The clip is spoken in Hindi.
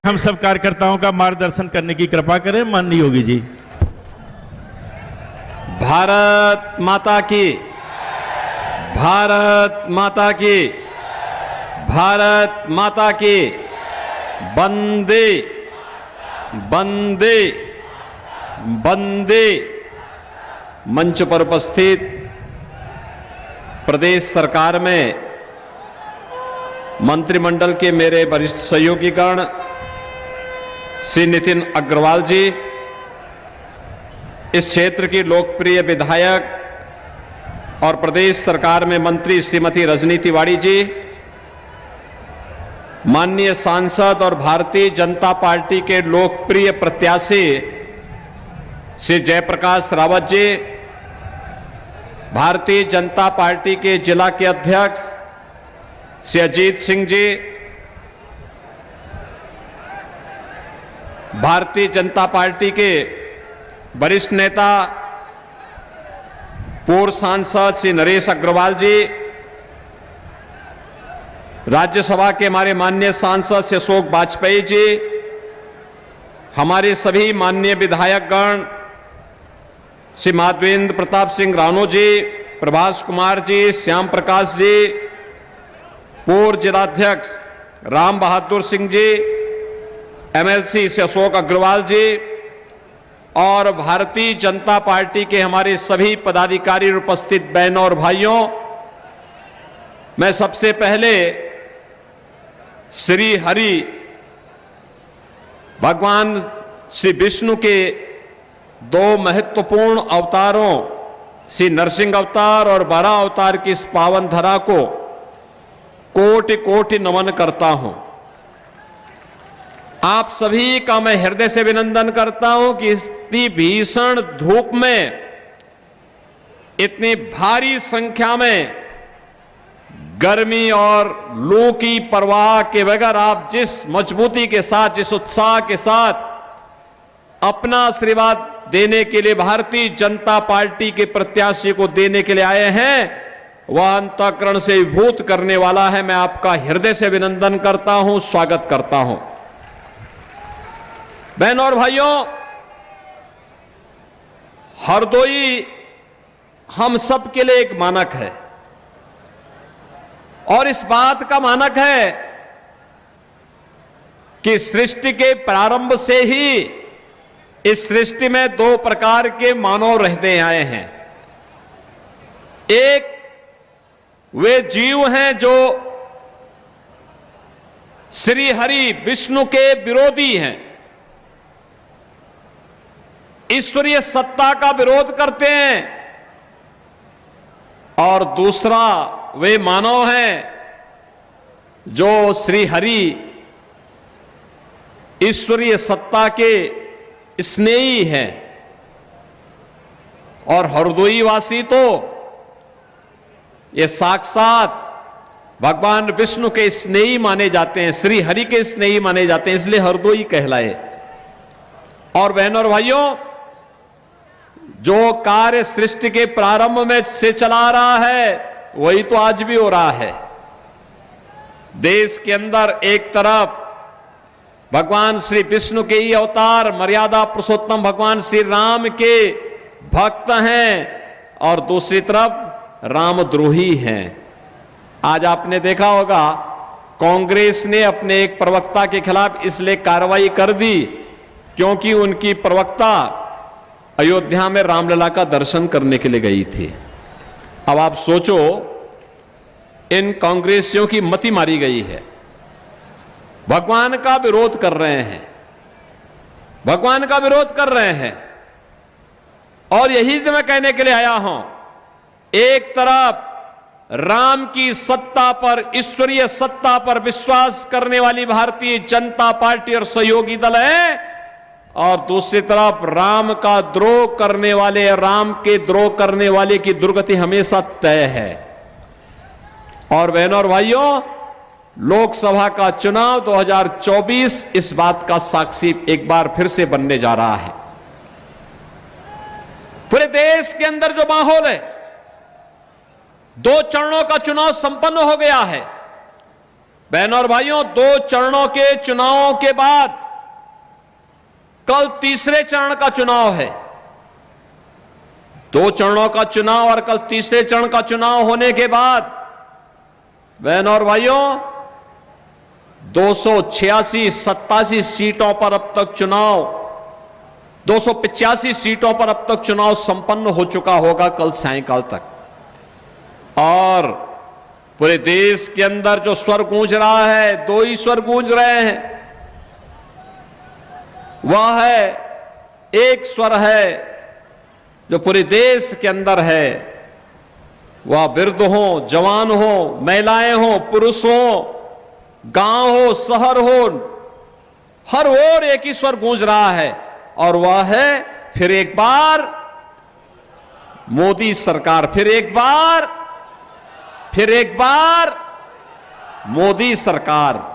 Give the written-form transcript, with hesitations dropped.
हम सब कार्यकर्ताओं का मार्गदर्शन करने की कृपा करें। माननीय योगी जी। भारत माता की, भारत माता की, भारत माता की। वंदे वंदे वंदे। मंच पर उपस्थित प्रदेश सरकार में मंत्रिमंडल के मेरे वरिष्ठ सहयोगीगण श्री नितिन अग्रवाल जी, इस क्षेत्र की लोकप्रिय विधायक और प्रदेश सरकार में मंत्री श्रीमती रजनी तिवारी जी, माननीय सांसद और भारतीय जनता पार्टी के लोकप्रिय प्रत्याशी श्री जयप्रकाश रावत जी, भारतीय जनता पार्टी के जिला के अध्यक्ष श्री अजीत सिंह जी, भारतीय जनता पार्टी के वरिष्ठ नेता पूर्व सांसद श्री नरेश अग्रवाल जी, राज्यसभा के हमारे माननीय सांसद श्री अशोक वाजपेयी जी, हमारे सभी माननीय विधायकगण श्री माधवेंद्र प्रताप सिंह राणो जी, प्रभास कुमार जी, श्याम प्रकाश जी, पूर्व जिलाध्यक्ष राम बहादुर सिंह जी, एमएलसी श्री अशोक अग्रवाल जी और भारतीय जनता पार्टी के हमारे सभी पदाधिकारी और उपस्थित बहनों और भाइयों, मैं सबसे पहले श्री हरि भगवान श्री विष्णु के दो महत्वपूर्ण अवतारों श्री नरसिंह अवतार और बराह अवतार की इस पावन धरा को कोटि कोटि नमन करता हूं। आप सभी का मैं हृदय से अभिनंदन करता हूं कि इतनी भीषण धूप में इतनी भारी संख्या में गर्मी और लू की परवाह के बगैर आप जिस मजबूती के साथ, जिस उत्साह के साथ अपना आशीर्वाद देने के लिए भारतीय जनता पार्टी के प्रत्याशी को देने के लिए आए हैं, वह अंतःकरण से विभूत करने वाला है। मैं आपका हृदय से अभिनंदन करता हूं, स्वागत करता हूं। बहनों और भाइयों, हरदोई हम सब के लिए एक मानक है और इस बात का मानक है कि सृष्टि के प्रारंभ से ही इस सृष्टि में दो प्रकार के मानव रहते आए हैं। एक वे जीव हैं जो श्री हरि विष्णु के विरोधी हैं, ईश्वरीय सत्ता का विरोध करते हैं, और दूसरा वे मानव हैं जो श्री हरि ईश्वरीय सत्ता के स्नेही हैं। और हरदोई वासी तो ये साक्षात भगवान विष्णु के स्नेही माने जाते हैं, श्री हरि के स्नेही माने जाते हैं, इसलिए हरदोई कहलाए। और बहनों और भाइयों, जो कार्य सृष्टि के प्रारंभ में से चला रहा है वही तो आज भी हो रहा है। देश के अंदर एक तरफ भगवान श्री विष्णु के ही अवतार मर्यादा पुरुषोत्तम भगवान श्री राम के भक्त हैं और दूसरी तरफ रामद्रोही हैं। आज आपने देखा होगा कांग्रेस ने अपने एक प्रवक्ता के खिलाफ इसलिए कार्रवाई कर दी क्योंकि उनकी प्रवक्ता अयोध्या में रामलला का दर्शन करने के लिए गई थी। अब आप सोचो, इन कांग्रेसियों की मति मारी गई है, भगवान का विरोध कर रहे हैं, भगवान का विरोध कर रहे हैं। और यही तो मैं कहने के लिए आया हूं, एक तरफ राम की सत्ता पर, ईश्वरीय सत्ता पर विश्वास करने वाली भारतीय जनता पार्टी और सहयोगी दल है, और दूसरी तरफ राम का द्रोह करने वाले, राम के द्रोह करने वाले की दुर्गति हमेशा तय है। और बहनों और भाइयों, लोकसभा का चुनाव 2024 इस बात का साक्षी एक बार फिर से बनने जा रहा है। पूरे देश के अंदर जो माहौल है, 2 चरणों का चुनाव संपन्न हो गया है। बहनों और भाइयों, 2 चरणों के चुनावों के बाद कल तीसरे चरण का चुनाव है। 2 चरणों का चुनाव और कल तीसरे चरण का चुनाव होने के बाद बहनों और भाइयों 286-87 सीटों पर अब तक चुनाव, 285 सीटों पर अब तक चुनाव संपन्न हो चुका होगा कल सायंकाल तक। और पूरे देश के अंदर जो स्वर गूंज रहा है, 2 ही स्वर गूंज रहे हैं। वह है, एक स्वर है जो पूरे देश के अंदर है, वह वृद्ध हो, जवान हो, महिलाएं हो, पुरुष हो, गांव हो, शहर हो, हर ओर एक ही स्वर गूंज रहा है, और वह है फिर एक बार मोदी सरकार, फिर एक बार मोदी सरकार।